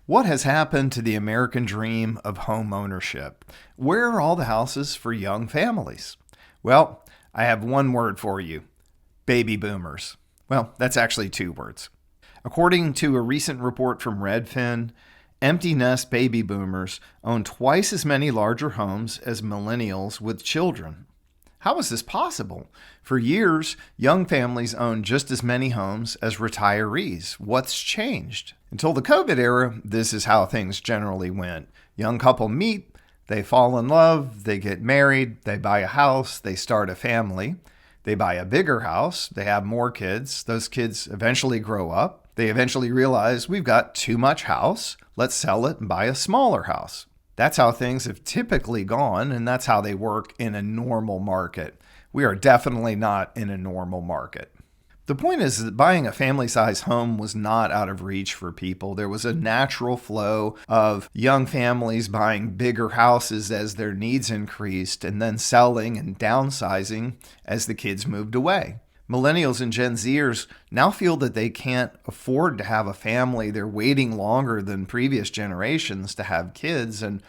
What has happened to the American dream of home ownership? Where are all the houses for young families? Well, I have one word for you: baby boomers. Well, that's actually two words. According to a recent report from Redfin, empty nest baby boomers own twice as many larger homes as millennials with children. How is this possible? For years, young families owned just as many homes as retirees. What's changed? Until the COVID era, this is how things generally went. Young couple meet, they fall in love, they get married, they buy a house, they start a family. They buy a bigger house, they have more kids. Those kids eventually grow up. They eventually realize we've got too much house. Let's sell it and buy a smaller house. That's how things have typically gone, and that's how they work in a normal market. We are definitely not in a normal market. The point is that buying a family-sized home was not out of reach for people. There was a natural flow of young families buying bigger houses as their needs increased and then selling and downsizing as the kids moved away. Millennials and Gen Zers now feel that they can't afford to have a family. They're waiting longer than previous generations to have kids. And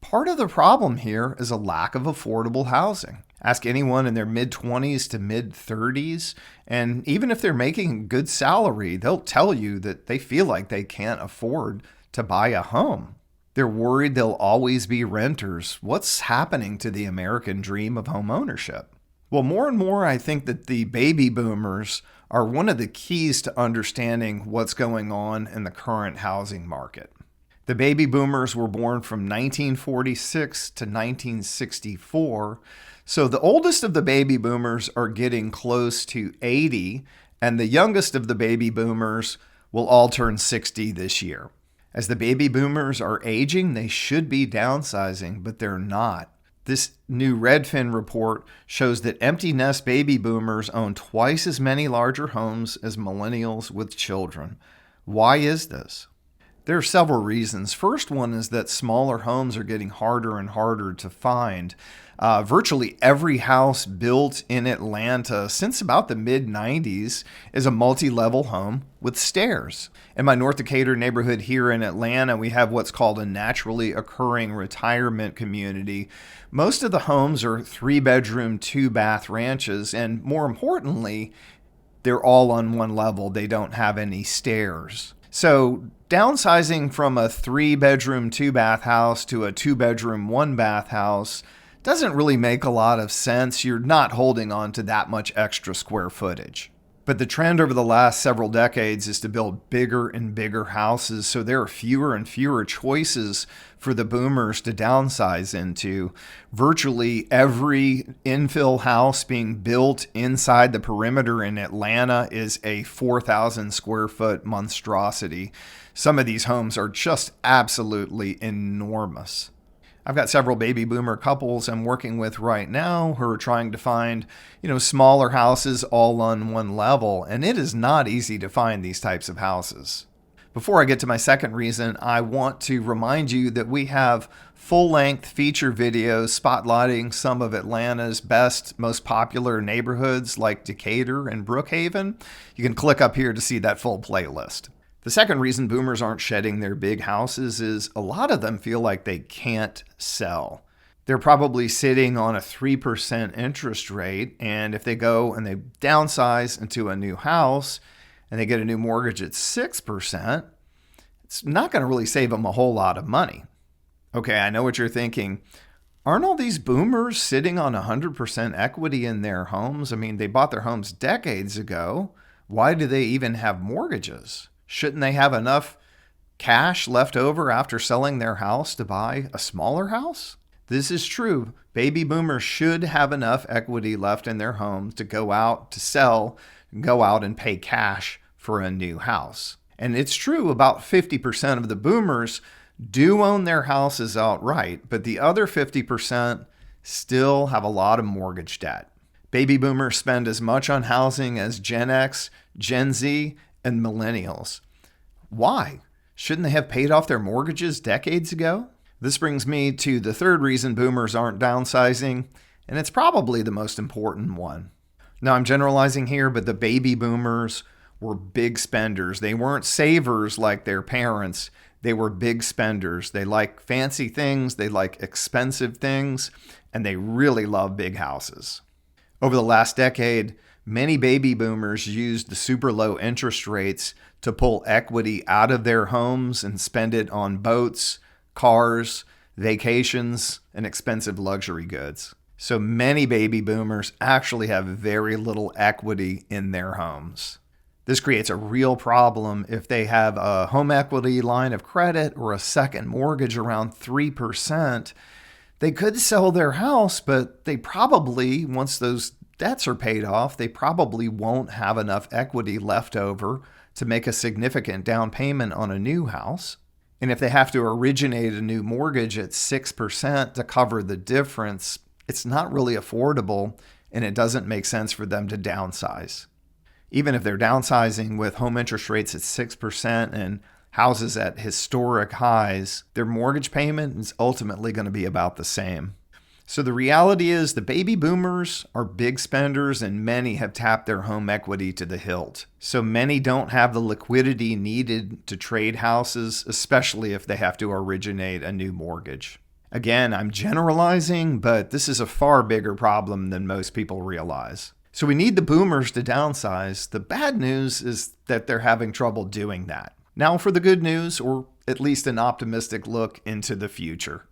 part of the problem here is a lack of affordable housing. Ask anyone in their mid-20s to mid-30s, and even if they're making a good salary, they'll tell you that they feel like they can't afford to buy a home. They're worried they'll always be renters. What's happening to the American dream of home ownership? Well, more and more, I think that the baby boomers are one of the keys to understanding what's going on in the current housing market. The baby boomers were born from 1946 to 1964, so the oldest of the baby boomers are getting close to 80, and the youngest of the baby boomers will all turn 60 this year. As the baby boomers are aging, they should be downsizing, but they're not. This new Redfin report shows that empty nest baby boomers own twice as many larger homes as millennials with children. Why is this? There are several reasons. First one is that smaller homes are getting harder and harder to find. Virtually every house built in Atlanta since about the mid-90s is a multi-level home with stairs. In my North Decatur neighborhood here in Atlanta, we have what's called a naturally occurring retirement community. Most of the homes are 3-bedroom, 2-bath ranches, and more importantly, they're all on one level. They don't have any stairs. So downsizing from a 3-bedroom, 2-bath house to a 2-bedroom, 1-bath house doesn't really make a lot of sense. You're not holding on to that much extra square footage. But the trend over the last several decades is to build bigger and bigger houses, so there are fewer and fewer choices for the boomers to downsize into. Virtually every infill house being built inside the perimeter in Atlanta is a 4,000 square foot monstrosity. Some of these homes are just absolutely enormous. I've got several baby boomer couples I'm working with right now who are trying to find, smaller houses all on one level, and it is not easy to find these types of houses. Before I get to my second reason, I want to remind you that we have full-length feature videos spotlighting some of Atlanta's best, most popular neighborhoods like Decatur and Brookhaven. You can click up here to see that full playlist. The second reason boomers aren't shedding their big houses is a lot of them feel like they can't sell. They're probably sitting on a 3% interest rate, and if they go and they downsize into a new house and they get a new mortgage at 6%, it's not going to really save them a whole lot of money. Okay, I know what you're thinking. Aren't all these boomers sitting on 100% equity in their homes? I mean, they bought their homes decades ago. Why do they even have mortgages? Shouldn't they have enough cash left over after selling their house to buy a smaller house? This is true. Baby boomers should have enough equity left in their homes to go out to sell, go out and pay cash for a new house. And it's true, about 50% of the boomers do own their houses outright, but the other 50% still have a lot of mortgage debt. Baby boomers spend as much on housing as Gen X, Gen Z, and millennials. Why? Shouldn't they have paid off their mortgages decades ago? This brings me to the third reason boomers aren't downsizing, and it's probably the most important one. Now, I'm generalizing here, but the baby boomers were big spenders. They weren't savers like their parents. They were big spenders. They like fancy things, they like expensive things, and they really love big houses. Over the last decade, many baby boomers used the super low interest rates to pull equity out of their homes and spend it on boats, cars, vacations, and expensive luxury goods. So many baby boomers actually have very little equity in their homes. This creates a real problem if they have a home equity line of credit or a second mortgage around 3%. They could sell their house, but they probably, once those debts are paid off, they probably won't have enough equity left over to make a significant down payment on a new house. And if they have to originate a new mortgage at 6% to cover the difference, it's not really affordable, and it doesn't make sense for them to downsize. Even if they're downsizing with home interest rates at 6% and houses at historic highs, their mortgage payment is ultimately going to be about the same. So the reality is the baby boomers are big spenders, and many have tapped their home equity to the hilt. So many don't have the liquidity needed to trade houses, especially if they have to originate a new mortgage. Again, I'm generalizing, but this is a far bigger problem than most people realize. So we need the boomers to downsize. The bad news is that they're having trouble doing that. Now for the good news, or at least an optimistic look into the future.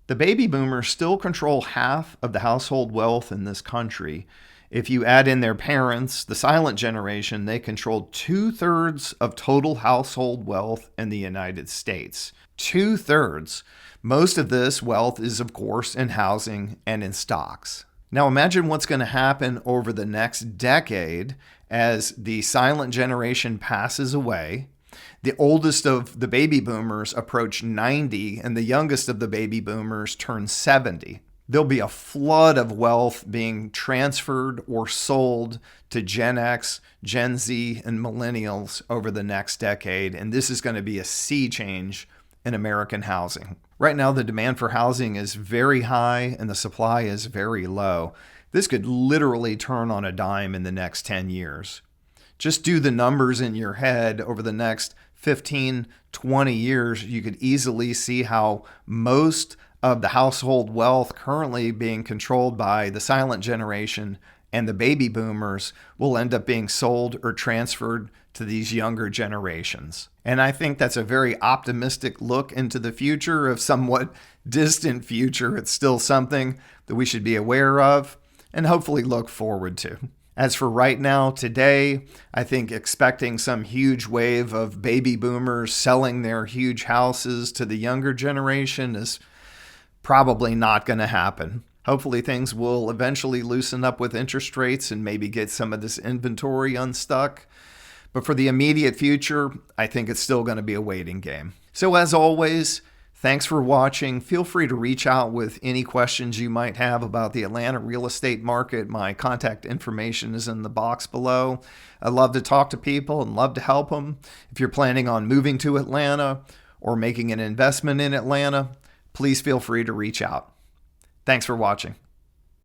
The baby boomers still control half of the household wealth in this country. If you add in their parents, the silent generation, they controlled 2/3 of total household wealth in the United States. 2/3. Most of this wealth is, of course, in housing and in stocks. Now imagine what's going to happen over the next decade as the silent generation passes away. The oldest of the baby boomers approach 90, and the youngest of the baby boomers turns 70. There'll be a flood of wealth being transferred or sold to Gen X, Gen Z, and millennials over the next decade, and this is going to be a sea change in American housing. Right now, the demand for housing is very high and the supply is very low. This could literally turn on a dime in the next 10 years. Just do the numbers in your head over the next 15, 20 years. You could easily see how most of the household wealth currently being controlled by the silent generation and the baby boomers will end up being sold or transferred to these younger generations. And I think that's a very optimistic look into the future, of somewhat distant future. It's still something that we should be aware of and hopefully look forward to. As for right now, today, I think expecting some huge wave of baby boomers selling their huge houses to the younger generation is probably not going to happen. Hopefully things will eventually loosen up with interest rates and maybe get some of this inventory unstuck. But for the immediate future, I think it's still going to be a waiting game. So as always, thanks for watching. Feel free to reach out with any questions you might have about the Atlanta real estate market. My contact information is in the box below. I love to talk to people and love to help them. If you're planning on moving to Atlanta or making an investment in Atlanta, please feel free to reach out. Thanks for watching.